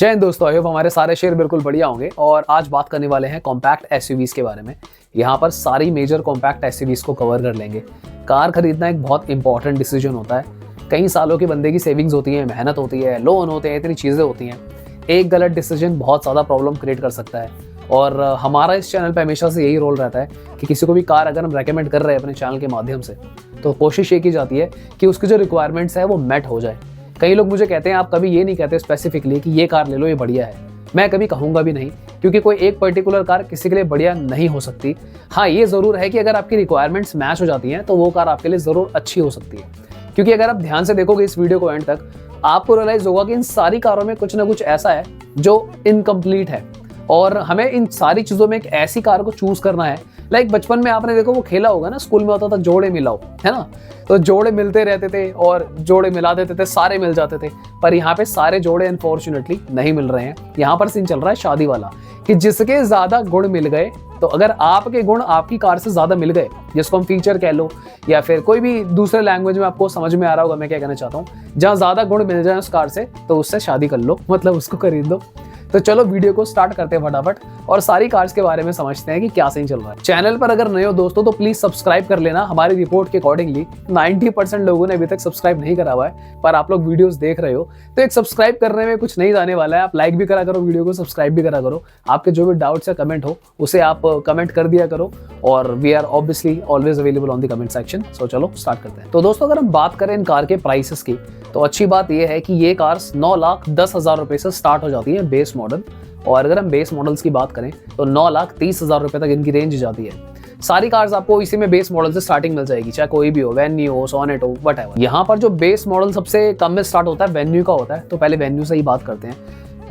जय हिंद दोस्तों, I hope हमारे सारे शेयर बिल्कुल बढ़िया होंगे। और आज बात करने वाले हैं कॉम्पैक्ट एसयूवीज के बारे में। यहाँ पर सारी मेजर कॉम्पैक्ट एसयूवीज को कवर कर लेंगे। कार खरीदना एक बहुत इंपॉर्टेंट डिसीजन होता है। कई सालों के बंदे की सेविंग्स होती है, मेहनत होती है, लोन होते हैं, इतनी चीज़ें होती हैं। एक गलत डिसीजन बहुत ज़्यादा प्रॉब्लम क्रिएट कर सकता है। और हमारा इस चैनल पे हमेशा से यही रोल रहता है कि किसी को भी कार अगर हम रेकमेंड कर रहे हैं अपने चैनल के माध्यम से, तो कोशिश ये की जाती है कि उसकी जो रिक्वायरमेंट्स है वो मेट हो जाए। कई लोग मुझे कहते हैं आप कभी ये नहीं कहते स्पेसिफिकली कि ये कार ले लो, ये बढ़िया है। मैं कभी कहूँगा भी नहीं, क्योंकि कोई एक पर्टिकुलर कार किसी के लिए बढ़िया नहीं हो सकती। हाँ, ये ज़रूर है कि अगर आपकी रिक्वायरमेंट्स मैच हो जाती हैं तो वो कार आपके लिए ज़रूर अच्छी हो सकती है। क्योंकि अगर आप ध्यान से देखोगे इस वीडियो को एंड तक, आपको रियलाइज़ होगा कि इन सारी कारों में कुछ ना कुछ ऐसा है जो इनकम्प्लीट है। और हमें इन सारी चीज़ों में एक ऐसी कार को चूज़ करना है। लाइक बचपन में आपने देखो वो खेला होगा ना, स्कूल में होता था जोड़े मिलाओ, है ना। तो जोड़े मिलते रहते थे और जोड़े मिला देते थे, सारे मिल जाते थे। पर यहाँ पे सारे जोड़े अनफॉर्चुनेटली नहीं मिल रहे हैं। यहाँ पर सीन चल रहा है शादी वाला कि जिसके ज़्यादा गुण मिल गए, तो अगर आपके गुण आपकी कार से ज़्यादा मिल गए, जिसको हम फीचर कह लो या फिर कोई भी दूसरे लैंग्वेज में आपको समझ में आ रहा होगा मैं क्या कहना चाहता हूँ, जहाँ ज़्यादा गुण मिल जाए उस कार से, तो उससे शादी कर लो, मतलब उसको खरीद लो। तो चलो वीडियो को स्टार्ट करते हैं फटाफट और सारी कार्स के बारे में समझते हैं कि क्या सही चल रहा है। चैनल पर अगर नए हो दोस्तों तो प्लीज सब्सक्राइब कर लेना। हमारी रिपोर्ट के अकॉर्डिंगली 90% लोगों ने अभी तक सब्सक्राइब नहीं करा हुआ है, पर आप लोग वीडियोस देख रहे हो तो एक सब्सक्राइब करने में कुछ नहीं जाने वाला है। आप लाइक भी करा करो, वीडियो को सब्सक्राइब भी करा करो। आपके जो भी डाउट्स या कमेंट हो उसे आप कमेंट कर दिया करो, और we are obviously always available on the comment section. So चलो स्टार्ट करते हैं। तो दोस्तों अगर हम बात करें इन कार के प्राइसेस की, तो अच्छी बात यह है कि ये कार्स 9,10,000 रुपए से स्टार्ट हो जाती है बेस मॉडल। और अगर हम बेस मॉडल्स की बात करें तो 9,30,000 रुपए तक इनकी रेंज जाती है। सारी कार्स आपको इसी में बेस मॉडल से स्टार्टिंग मिल जाएगी, चाहे कोई भी हो, वेन्यू हो, सोनेट हो, व्हाटएवर। यहाँ पर जो बेस मॉडल सबसे कम में स्टार्ट होता है वेन्यू का होता है। तो पहले वेन्यू से ही बात करते हैं।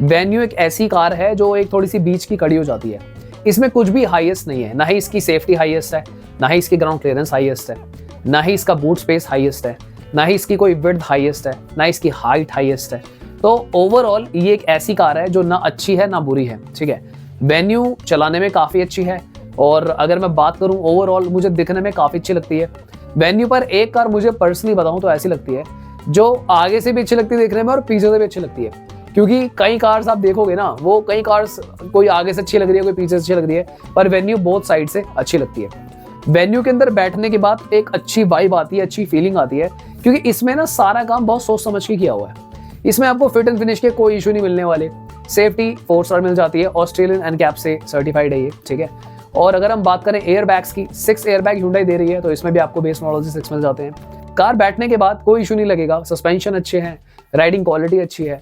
वेन्यू एक ऐसी कार है जो एक थोड़ी सी बीच की कड़ी हो जाती है। इसमें कुछ भी हाईएस्ट नहीं है, ना ही इसकी सेफ्टी हाईएस्ट है, ना ही इसकी ग्राउंड क्लियरेंस हाईएस्ट है, ना ही इसका बूट स्पेस हाईएस्ट है, ना ही इसकी कोई विड्थ हाईएस्ट है, ना इसकी हाइट हाईएस्ट है। तो ओवरऑल ये एक ऐसी कार है जो ना अच्छी है ना बुरी है, ठीक है। वेन्यू चलाने में काफ़ी अच्छी है, और अगर मैं बात करूं ओवरऑल मुझे दिखने में काफ़ी अच्छी लगती है। वेन्यू पर एक कार मुझे पर्सनली बताऊं तो ऐसी लगती है जो आगे से भी अच्छी लगती है देखने में और पीछे से भी अच्छी लगती है। क्योंकि कई कार्स आप देखोगे ना, वो कई कार्स कोई आगे से अच्छी लग रही है, कोई पीछे से अच्छी लग रही है, पर वेन्यू बोथ साइड से अच्छी लगती है। वेन्यू के अंदर बैठने के बाद एक अच्छी वाइब आती है, अच्छी फीलिंग आती है, क्योंकि इसमें ना सारा काम बहुत सोच समझ के किया हुआ है। इसमें आपको फिट एंड फिनिश के कोई इशू नहीं मिलने वाले। सेफ्टी 4 स्टार मिल जाती है, ऑस्ट्रेलियन एनकैप से सर्टिफाइड है ये, ठीक है। और अगर हम बात करें एयर बैग्स की, 6 एयर बैग Hyundai दे रही है, तो इसमें भी आपको बेस मॉडल से 6 मिल जाते हैं। कार बैठने के बाद कोई इशू नहीं लगेगा, सस्पेंशन अच्छे हैं, राइडिंग क्वालिटी अच्छी है।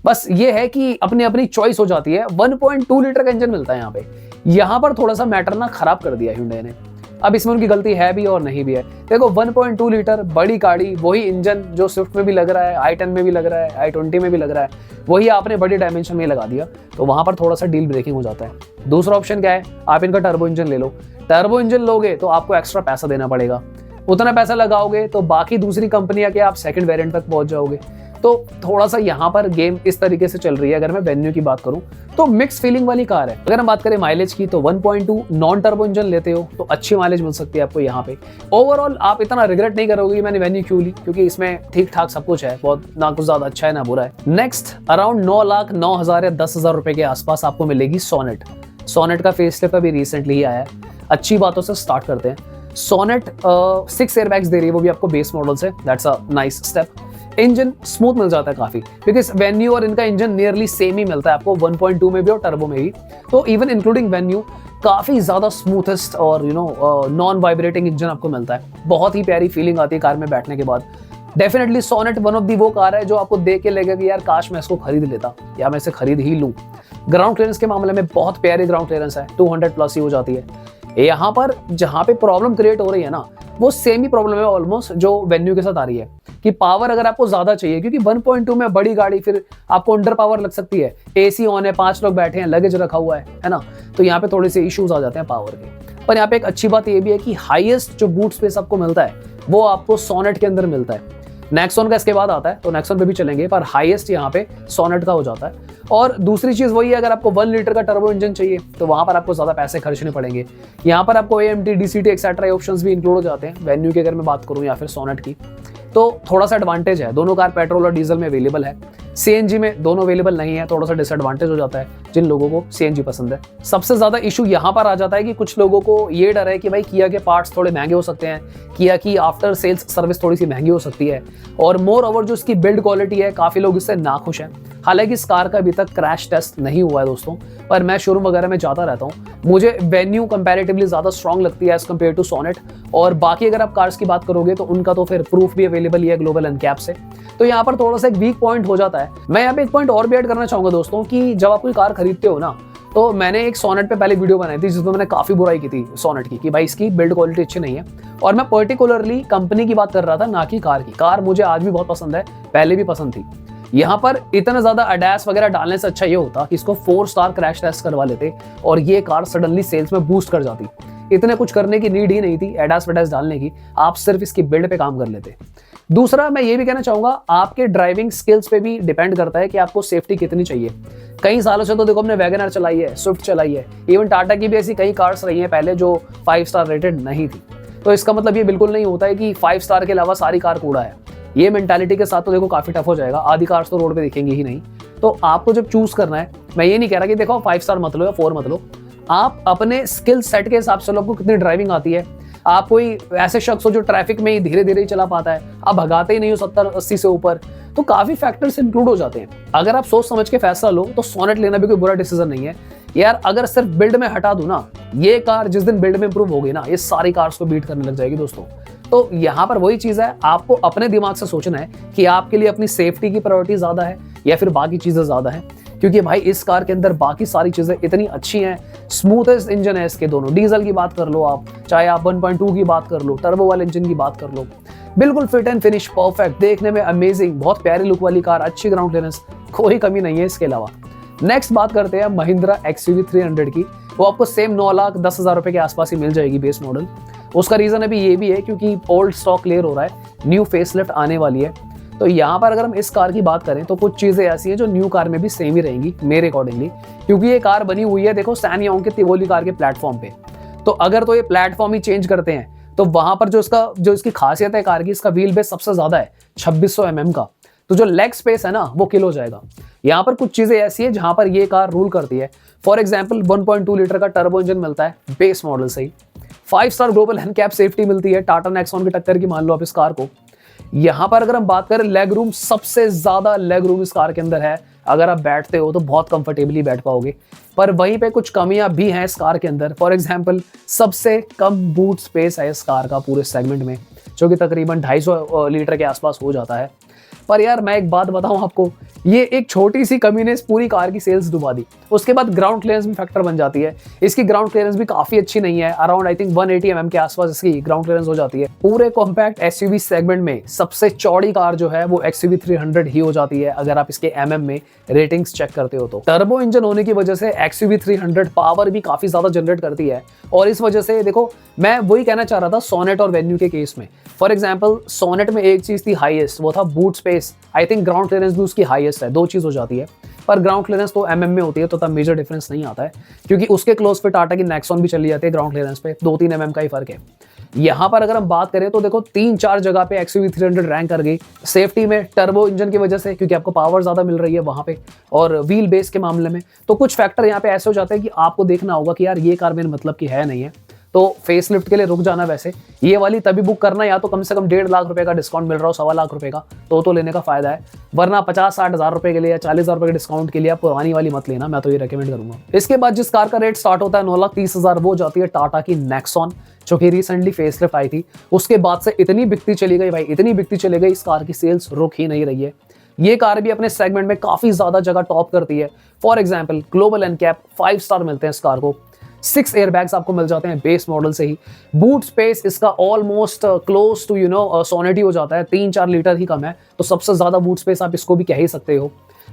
बस ये है कि अपनी अपनी चॉइस हो जाती है। 1.2 लीटर का इंजन मिलता है यहाँ पे। यहाँ पर थोड़ा सा मैटर ना खराब कर दिया Hyundai ने। अब इसमें उनकी गलती है भी और नहीं भी है। देखो 1.2 लीटर बड़ी गाड़ी, वही इंजन जो स्विफ्ट में भी लग रहा है, i10 में भी लग रहा है, i20 में भी लग रहा है, वही आपने बड़ी डायमेंशन में लगा दिया, तो वहां पर थोड़ा सा डील ब्रेकिंग हो जाता है। दूसरा ऑप्शन क्या है, आप इनका टर्बो इंजन ले लो। टर्बो इंजन लोगे तो आपको एक्स्ट्रा पैसा देना पड़ेगा। उतना पैसा लगाओगे तो बाकी दूसरी कंपनियां के आप सेकंड वेरिएंट तक पहुंच जाओगे। तो थोड़ा सा यहाँ पर गेम इस तरीके से चल रही है। अगर मैं वेन्यू की बात करूं तो मिक्स फीलिंग वाली कार है। अगर हम बात करें माइलेज की, तो 1.2 नॉन टर्बो इंजन लेते हो तो अच्छी माइलेज मिल सकती है आपको यहाँ पे। ओवरऑल आप इतना रिग्रेट नहीं करोगे कि मैंने वेन्यू क्यों ली, क्योंकि इसमें ठीक ठाक सब कुछ है, बहुत ना कुछ ज्यादा अच्छा है ना बुरा है। नेक्स्ट अराउंड 9,09,000 या 10,000 रुपए के आसपास आपको मिलेगी सोनेट। सोनेट का फेसलिफ्ट अभी रिसेंटली ही आया है। अच्छी बातों से स्टार्ट करते हैं। सोनेट 6 एयरबैग्स दे रही है, वो भी आपको बेस मॉडल से। That's a nice step. Engine smooth मिल जाता है काफी, क्योंकि वेन्यू और इनका इंजन नियरली सेम ही मिलता है आपको 1.2 में भी और टर्बो में भी। तो इवन इंक्लूडिंग वेन्यू काफी ज्यादा स्मूथेस्ट और नॉन वाइब्रेटिंग इंजन आपको मिलता है। बहुत ही प्यारी फीलिंग आती है कार में बैठने के बाद। Definitely Sonet one of the वो कार है जो आपको देख के लगेगा कि यार काश मैं इसको खरीद लेता, या मैं इसे खरीद ही लूं। ग्राउंड क्लियरेंस के मामले में बहुत प्यारी ग्राउंड क्लियरेंस है, 200 प्लस ही हो जाती है। यहाँ पर जहाँ पे प्रॉब्लम क्रिएट हो रही है ना, वो सेम ही प्रॉब्लम है ऑलमोस्ट जो वेन्यू के साथ आ रही है, कि पावर अगर आपको ज्यादा चाहिए, क्योंकि 1.2 में बड़ी गाड़ी, फिर आपको अंडर पावर लग सकती है। एसी ऑन है, 5 लोग बैठे हैं, लगेज रखा हुआ है ना, तो यहाँ पे थोड़े से इश्यूज आ जाते हैं पावर के। पर यहाँ पे एक अच्छी बात ये भी है कि हाईएस्ट जो बूट स्पेस आपको मिलता है वो आपको सोनेट के अंदर मिलता है। नेक्सॉन का इसके बाद आता है, तो नेक्सॉन पे भी चलेंगे, पर हाईएस्ट यहाँ पे सोनेट का हो जाता है। और दूसरी चीज वही है, अगर आपको 1 लीटर का टर्बो इंजन चाहिए तो वहां पर आपको ज्यादा पैसे खर्चने पड़ेंगे। यहाँ पर आपको AMT, DCT एक्सेट्रा ऑप्शंस भी इंक्लूड हो जाते हैं वेन्यू की अगर मैं बात करूँ या फिर सोनेट की। तो थोड़ा सा एडवांटेज है, दोनों कार पेट्रोल और डीजल में अवेलेबल है। सीएनजी में दोनों अवेलेबल नहीं है, थोड़ा सा डिसएडवांटेज हो जाता है जिन लोगों को सीएनजी पसंद है। सबसे ज्यादा इशू यहाँ पर आ जाता है कि कुछ लोगों को ये डर है कि भाई किया के पार्ट्स थोड़े महंगे हो सकते हैं, किया की आफ्टर सेल्स सर्विस थोड़ी सी महंगी हो सकती है, और मोर ओवर जो इसकी बिल्ड क्वालिटी है काफी लोग इससे नाखुश हैं। हालांकि इस कार का अभी तक क्रैश टेस्ट नहीं हुआ है दोस्तों, पर मैं शोरूम वगैरह में जाता रहता हूँ, मुझे वेन्यू कंपैरेटिवली ज्यादा स्ट्रॉन्ग लगती है एज कम्पेयर टू सोनेट। और बाकी अगर आप कार्स की बात करोगे तो उनका तो फिर प्रूफ भी अवेलेबल ही है ग्लोबल एनकैप से, तो यहाँ पर थोड़ा सा एक वीक पॉइंट हो जाता है। मैं यहाँ पे एक पॉइंट और भी ऐड करना चाहूंगा दोस्तों कि जब आप कोई कार खरीदते हो ना, तो मैंने एक सोनेट पे पहले वीडियो बनाई थी जिसमें मैंने काफी बुराई की थी सोनेट की कि भाई इसकी बिल्ड क्वालिटी अच्छी नहीं है, और मैं पर्टिकुलरली कंपनी की बात कर रहा था ना कि कार की। कार मुझे आज भी बहुत पसंद है, पहले भी पसंद थी। यहाँ पर इतना ज्यादा अडैस वगैरह डालने से अच्छा ये होता कि इसको 4 स्टार क्रैश टेस्ट करवा लेते और ये कार सडनली सेल्स में बूस्ट कर जाती। इतने कुछ करने की नीड ही नहीं थी एडास वडास डालने की, आप सिर्फ इसकी बिल्ड पे काम कर लेते। दूसरा मैं ये भी कहना चाहूंगा, आपके ड्राइविंग स्किल्स पे भी डिपेंड करता है कि आपको सेफ्टी कितनी चाहिए। कई सालों से तो देखो हमने वैगन आर चलाई है, स्विफ्ट चलाई है, इवन टाटा की भी ऐसी कई कार्स रही हैं पहले जो 5 स्टार रेटेड नहीं थी। तो इसका मतलब ये बिल्कुल नहीं होता है कि 5 स्टार के अलावा सारी कार कूड़ा है। ये मेंटालिटी के साथ तो देखो काफी टफ हो जाएगा, आधी कार्स तो रोड पे दिखेंगी ही नहीं। तो आपको जब चूज करना है, मैं ये नहीं कह रहा कि देखो 5 स्टार मत लो या 4 मत लो, आप अपने स्किल सेट के हिसाब से आपको कितनी ड्राइविंग आती है। आप कोई ऐसे शख्स हो जो ट्रैफिक में ही धीरे धीरे ही चला पाता है, आप भगाते ही नहीं हो 70-80 से ऊपर, तो काफी फैक्टर्स इंक्लूड हो जाते हैं। अगर आप सोच समझ के फैसला लो तो सोनेट लेना भी कोई बुरा डिसीजन नहीं है यार। अगर सिर्फ बिल्ड में हटा दूं ना, ये कार जिस दिन बिल्ड में इंप्रूव होगी ना, ये सारी कार्स को बीट करने लग जाएगी दोस्तों। तो यहाँ पर वही चीज है, आपको अपने दिमाग से सोचना है कि आपके लिए अपनी सेफ्टी की प्रायोरिटी ज्यादा है या फिर बाकी चीजें ज्यादा है। क्योंकि भाई इस कार के अंदर बाकी सारी चीजें इतनी अच्छी हैं, स्मूथेस्ट इंजन है इसके दोनों, डीजल की बात कर लो आप, चाहे आप 1.2 की बात कर लो, टर्बो वाले इंजन की बात कर लो, बिल्कुल फिट एंड फिनिश परफेक्ट, देखने में अमेजिंग, बहुत प्यारी लुक वाली कार, अच्छी ग्राउंड क्लियरेंस, कोई कमी नहीं है इसके अलावा। नेक्स्ट बात करते हैं महिंद्रा XUV 300 की। वो आपको सेम 9,10,000 रुपए के आसपास ही मिल जाएगी बेस मॉडल। उसका रीजन अभी ये भी है क्योंकि ओल्ड स्टॉक क्लियर हो रहा है, न्यू फेसलिफ्ट आने वाली है। तो यहाँ पर अगर हम इस कार की बात करें तो कुछ चीजें ऐसी हैं जो न्यू कार में भी सेम ही रहेंगी मेरे अकॉर्डिंगली, क्योंकि ये कार बनी हुई है देखो सैनयोंग के तिवोली कार के प्लेटफॉर्म पे। तो अगर तो ये प्लेटफॉर्म ही चेंज करते हैं तो वहां पर जो इसकी खासियत है कार की, इसका व्हील बेस सबसे ज्यादा है 2600 mm का, तो जो लेग स्पेस है ना वो किल हो जाएगा। यहाँ पर कुछ चीजें ऐसी है जहां पर ये कार रूल करती है। फॉर एग्जाम्पल 1.2 लीटर का टर्बो इंजन मिलता है बेस मॉडल से ही, 5 स्टार ग्लोबल एनकैप सेफ्टी मिलती है टाटा नेक्सॉन की टक्कर की, मान लो आप इस कार को। यहाँ पर अगर हम बात करें लेग रूम, सबसे ज्यादा लेग रूम इस कार के अंदर है, अगर आप बैठते हो तो बहुत कंफर्टेबली बैठ पाओगे। पर वहीं पे कुछ कमियां भी हैं इस कार के अंदर। फॉर एग्जांपल सबसे कम बूट स्पेस है इस कार का पूरे सेगमेंट में, जो कि तकरीबन 250 लीटर के आसपास हो जाता है। पर यार मैं एक बात बताऊं आपको, ये एक छोटी सी कमी ने इस पूरी कार की सेल्स डुबा दी। उसके बाद ग्राउंड क्लियरेंस भी फैक्टर बन जाती है। इसकी ग्राउंड क्लियरेंस भी काफी अच्छी नहीं है, अराउंड आई थिंक 180 mm के आसपास इसकी ग्राउंड क्लियरेंस हो जाती है। पूरे कॉम्पैक्ट एसयूवी सेगमेंट में सबसे चौड़ी कार जो है वो XUV 300 ही हो जाती है, अगर आप इसके MM में रेटिंग्स चेक करते हो तो। टर्बो इंजन होने की वजह से XUV 300 पावर भी काफी ज्यादा जनरेट करती है, और इस वजह से देखो मैं वही कहना चाह रहा था सोनेट और वेन्यू के केस में। फॉर एग्जाम्पल सोनेट में एक चीज थी हाईएस्ट, वो था boot space. I think ground clearance भी उसकी हाईएस्ट है, 2 चीज हो जाती है, पर ग्राउंड क्लियरेंस तो MM में होती है, तो तब मेजर डिफरेंस नहीं आता है, क्योंकि उसके क्लोज पे टाटा की नेक्सॉन भी चली जाती है ग्राउंड क्लियरेंस पे, 2-3 mm का ही फर्क है। यहाँ पर अगर हम बात करें तो देखो 3-4 जगह पे XUV 300 रैंक कर गई। सेफ्टी में टर्बो इंजन की वजह से, क्योंकि आपको पावर ज्यादा मिल रही है वहां पे, और व्हील बेस के मामले में तो कुछ फैक्टर यहाँ पे ऐसे हो जाते हैं कि आपको देखना होगा कि यार ये कार मेरे मतलब की है नहीं है, तो फेसलिफ्ट के लिए रुक जाना। वैसे ये वाली तभी बुक करना या तो कम से कम 1.5 लाख रुपए का डिस्काउंट मिल रहा हो, 1.25 लाख रुपए का, तो लेने का फायदा है। वरना 50-60 हज़ार रुपए के लिए या 40,000 रुपए के डिस्काउंट के लिए आप पुरानी वाली मत लेना, मैं तो ये रेकमेंड करूंगा। इसके बाद जिस कार का रेट स्टार्ट होता है 9,30,000, वो जाती है टाटा की नेक्सॉन, जो कि रिसेंटली फेसलिफ्ट आई थी। उसके बाद से इतनी बिकती चली गई भाई, इतनी बिकती चली गई, इस कार की सेल्स रुक ही नहीं रही है। ये कार भी अपने सेगमेंट में काफी ज्यादा जगह टॉप करती है। For example global NCAP 5 star मिलते हैं इस कार को, 6 एयरबैग्स आपको मिल जाते हैं बेस मॉडल से ही। बूट स्पेस इसका ऑलमोस्ट क्लोज टू सोनेट ही हो जाता है, 3-4 लीटर ही कम है, तो सबसे ज्यादा बूट स्पेस आप इसको भी कह ही सकते हो।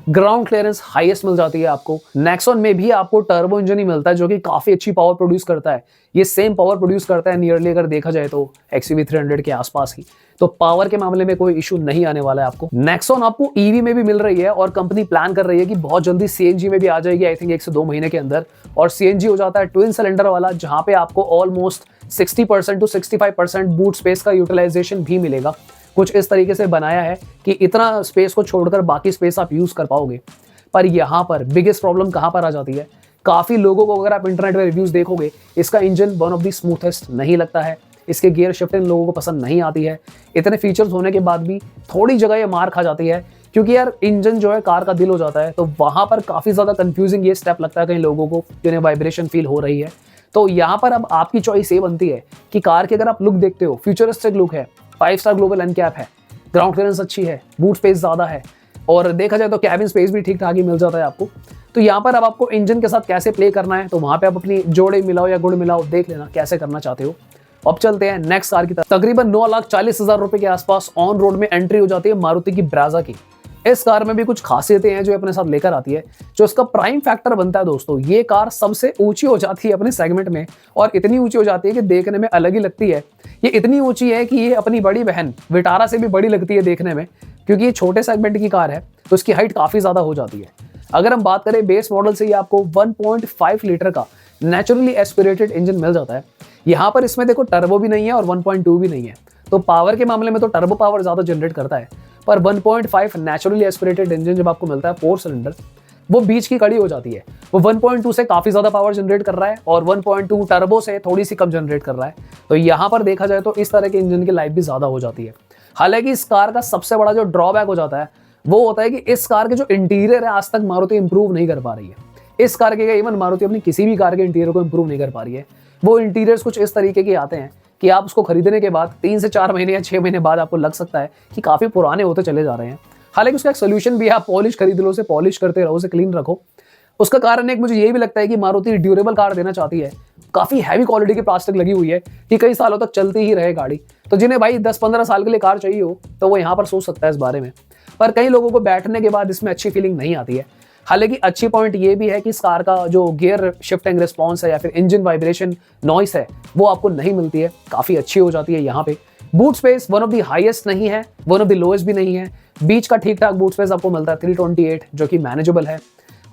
ग्राउंड क्लियरेंस हाईएस्ट मिल जाती है आपको। नेक्सॉन में भी आपको टर्बो इंजन ही मिलता है, जो कि काफी अच्छी पावर प्रोड्यूस करता है। ये सेम पावर प्रोड्यूस करता है नियरली, अगर देखा जाए तो XUV 300 के आसपास ही, तो पावर के मामले में कोई इशू नहीं आने वाला है आपको। नेक्सॉन आपको EV में भी मिल रही है, और कंपनी प्लान कर रही है कि बहुत जल्दी CNG में भी आ जाएगी, आई थिंक 1 से 2 महीने के अंदर। और CNG हो जाता है ट्विन सिलेंडर वाला, जहां पे आपको ऑलमोस्ट 60% to 65% बूट स्पेस का यूटिलाइजेशन भी मिलेगा। कुछ इस तरीके से बनाया है कि इतना स्पेस को छोड़कर बाकी स्पेस आप यूज कर पाओगे। पर यहाँ पर बिगेस्ट प्रॉब्लम कहाँ पर आ जाती है, काफी लोगों को अगर आप इंटरनेट में रिव्यूज देखोगे, इसका engine one of the smoothest नहीं लगता है, इसके गियर शिफ्टिंग लोगों को पसंद नहीं आती है। इतने फीचर्स होने के बाद भी थोड़ी जगह ये मार खा जाती है, क्योंकि यार इंजन जो है कार का दिल हो जाता है, तो वहां पर काफी ज्यादा कंफ्यूजिंग ये स्टेप लगता है कई लोगों को, जिन्हें वाइब्रेशन फील हो रही है। तो यहाँ पर अब आपकी चॉइस ये बनती है कि कार की अगर आप लुक देखते हो, फ्यूचरिस्टिक लुक है, 5 स्टार ग्लोबल एनकैप है, ग्राउंड क्लियरेंस अच्छी है, बूट स्पेस ज्यादा है, और देखा जाए तो कैबिन स्पेस भी ठीक ठाक ही मिल जाता है आपको। तो यहाँ पर अब आपको इंजन के साथ कैसे प्ले करना है, तो वहां पे आप अपनी जोड़े मिलाओ या गुड़ मिलाओ, देख लेना कैसे करना चाहते हो। अब चलते हैं नेक्स्ट कार की तरफ। तकरीबन 9,40,000 रुपए के आसपास ऑन रोड में एंट्री हो जाती है मारुति की ब्रेजा की। इस कार में भी कुछ खासियतें हैं जो अपने साथ लेकर आती है, जो इसका प्राइम फैक्टर बनता है दोस्तों। ये कार सबसे ऊंची हो जाती है अपने सेगमेंट में, और इतनी ऊंची हो जाती है कि देखने में अलग ही लगती है। ये इतनी ऊंची है कि ये अपनी बड़ी बहन विटारा से भी बड़ी लगती है देखने में, क्योंकि ये छोटे सेगमेंट की कार है, तो इसकी हाइट काफी ज्यादा हो जाती है। अगर हम बात करें बेस मॉडल से, ये आपको 1.5 लीटर का नेचुरली एस्पिरेटेड इंजन मिल जाता है। यहाँ पर इसमें देखो टर्बो भी नहीं है और 1.2 भी नहीं है, तो पावर के मामले में तो टर्बो पावर ज्यादा जनरेट करता है, पर 1.5 नेचुरली एस्पिरेटेड इंजन जब आपको मिलता है 4 सिलेंडर, वो बीच की कड़ी हो जाती है। वो 1.2 से काफी ज्यादा पावर जनरेट कर रहा है और 1.2 टर्बो से थोड़ी सी कम जनरेट कर रहा है। तो यहाँ पर देखा जाए तो इस तरह के इंजन की लाइफ भी ज्यादा हो जाती है। हालांकि इस कार का सबसे बड़ा जो ड्रॉबैक हो जाता है वो होता है कि इस कार के जो इंटीरियर है, आज तक मारुति इंप्रूव नहीं कर पा रही है। इस कार के, इवन मारुति अपनी किसी भी कार के इंटीरियर को इंप्रूव नहीं कर पा रही है। वो इंटीरियर्स कुछ इस तरीके के आते हैं कि आप उसको खरीदने के बाद 3 से 4 महीने या 6 महीने बाद आपको लग सकता है कि काफी पुराने होते चले जा रहे हैं। हालांकि उसका एक सोल्यूशन भी है, आप पॉलिश खरीद लो, उसे पॉलिश करते रहो, उसे क्लीन रखो। उसका कारण एक मुझे ये भी लगता है कि मारुति ड्यूरेबल कार देना चाहती है। काफी हैवी क्वालिटी की प्लास्टिक लगी हुई है कि कई सालों तक चलती ही रहे गाड़ी। तो जिन्हें भाई 10-15 साल के लिए कार चाहिए हो, तो वो यहाँ पर सोच सकता है इस बारे में। पर कई लोगों को बैठने के बाद इसमें अच्छी फीलिंग नहीं आती है। हालांकि अच्छी पॉइंट ये भी है कि इस कार का जो गियर शिफ्टिंग रिस्पॉन्स है या फिर इंजन वाइब्रेशन नॉइस है, वो आपको नहीं मिलती है, काफी अच्छी हो जाती है यहाँ पे। Boot space one of the highest नहीं है, वन ऑफ द लोएस्ट भी नहीं है, बीच का ठीक ठाक बूट स्पेस आपको मिलता है 328, जो कि मैनेजेबल है।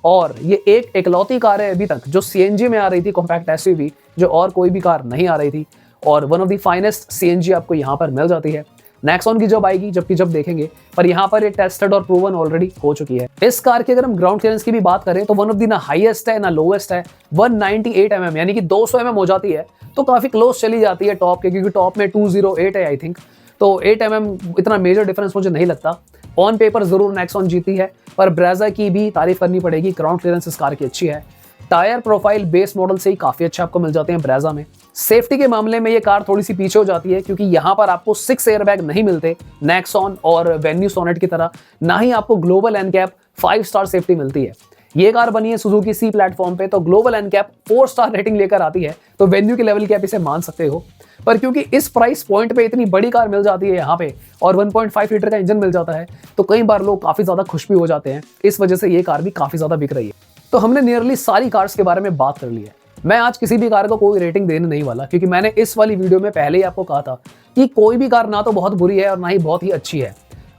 और ये एक इकलौती कार है अभी तक जो सीएनजी में आ रही थी, कॉम्पैक्ट एसयूवी, जो और कोई भी कार नहीं आ रही थी, और one of the finest CNG आपको यहाँ पर मिल जाती है। नेक्सॉन की जब आएगी, जब देखेंगे, पर यहाँ पर ये टेस्टेड और प्रूवन ऑलरेडी हो चुकी है। इस कार की अगर हम ग्राउंड क्लियरेंस की भी बात करें तो वन ऑफ दी ना हाईएस्ट है ना लोएस्ट है, 198 mm, यानी कि 200 mm हो जाती है, तो काफी क्लोज चली जाती है टॉप के, क्योंकि टॉप में 208 है आई थिंक। तो 8 mm इतना मेजर डिफरेंस मुझे नहीं लगता। ऑन पेपर जरूर नेक्सॉन जीती है, पर ब्रेजा की भी तारीफ करनी पड़ेगी, ग्राउंड क्लियरेंस इस कार की अच्छी है। टायर प्रोफाइल बेस मॉडल से ही काफी अच्छे आपको मिल जाते हैं ब्रेजा में। सेफ्टी के मामले में ये कार थोड़ी सी पीछे हो जाती है, क्योंकि यहाँ पर आपको 6 एयरबैग नहीं मिलते नेक्सॉन और वेन्यू सोनेट की तरह, ना ही आपको ग्लोबल एनकैप 5 स्टार सेफ्टी मिलती है। ये कार बनी है सुजुकी सी प्लेटफॉर्म पे, तो ग्लोबल एनकैप 4 स्टार रेटिंग लेकर आती है, तो वेन्यू के लेवल की आप इसे मान सकते हो। पर क्योंकि इस प्राइस पॉइंट पे इतनी बड़ी कार मिल जाती है यहाँ पे, और 1.5 लीटर का इंजन मिल जाता है, तो कई बार लोग काफी ज्यादा खुश भी हो जाते हैं। इस वजह से ये कार भी काफी ज्यादा बिक रही है। तो हमने नियरली सारी कार्स के बारे में बात कर ली है। मैं आज किसी भी कार को कोई रेटिंग देने नहीं वाला, क्योंकि मैंने इस वाली वीडियो में पहले ही आपको कहा था कि कोई भी कार ना तो बहुत बुरी है और ना ही बहुत ही अच्छी है।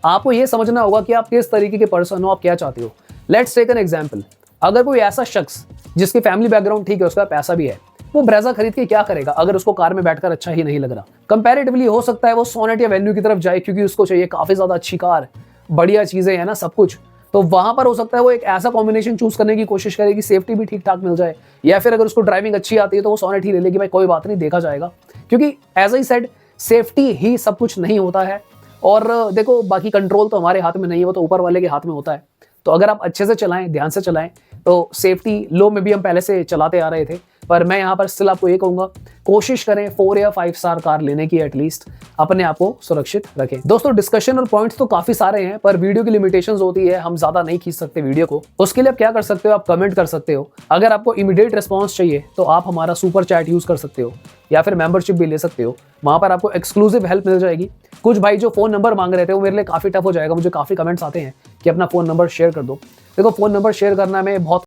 आपको ये समझना होगा कि आप किस तरीके के पर्सन हो, आप क्या चाहते हो। Let's take an example. अगर कोई ऐसा शख्स जिसकी फैमिली बैकग्राउंड ठीक है, उसका पैसा भी है, वो ब्रेजा खरीद के क्या करेगा अगर उसको कार में बैठकर अच्छा ही नहीं लग रहा। कंपैरेटिवली हो सकता है वो सोनेट या वेन्यू की तरफ जाए, क्योंकि उसको चाहिए काफी ज्यादा अच्छी कार, बढ़िया चीजें है ना, सब कुछ। तो वहां पर हो सकता है वो एक ऐसा कॉम्बिनेशन चूज करने की कोशिश करे कि सेफ्टी भी ठीक ठाक मिल जाए, या फिर अगर उसको ड्राइविंग अच्छी आती है तो वो सोनेट ही ले लेगी, भाई कोई बात नहीं, देखा जाएगा। क्योंकि एज आई सेड, सेफ्टी ही सब कुछ नहीं होता है। और देखो, बाकी कंट्रोल तो हमारे हाथ में नहीं है, वो तो ऊपर वाले के हाथ में होता है। तो अगर आप अच्छे से चलाएं, ध्यान से चलाएं, तो सेफ्टी लो में भी हम पहले से चलाते आ रहे थे। पर मैं यहाँ पर स्टिल आपको ये कहूंगा, कोशिश करें 4 या 5 स्टार कार लेने की, एटलीस्ट अपने आप को सुरक्षित रखें। दोस्तों, डिस्कशन और पॉइंट्स तो काफी सारे हैं, पर वीडियो की लिमिटेशंस होती है, हम ज्यादा नहीं खींच सकते वीडियो को। उसके लिए आप क्या कर सकते हो, आप कमेंट कर सकते हो। अगर आपको इमीडिएट रिस्पॉन्स चाहिए तो आप हमारा सुपर चैट यूज कर सकते हो, या फिर मेंबरशिप भी ले सकते हो। वहां पर आपको एक्सक्लूसिव हेल्प मिल जाएगी। कुछ भाई जो फोन नंबर मांग रहे थे, वो मेरे लिए काफी टफ हो जाएगा। मुझे काफी कमेंट्स आते हैं कि अपना फोन नंबर शेयर कर दो। देखो, फोन नंबर शेयर करना में बहुत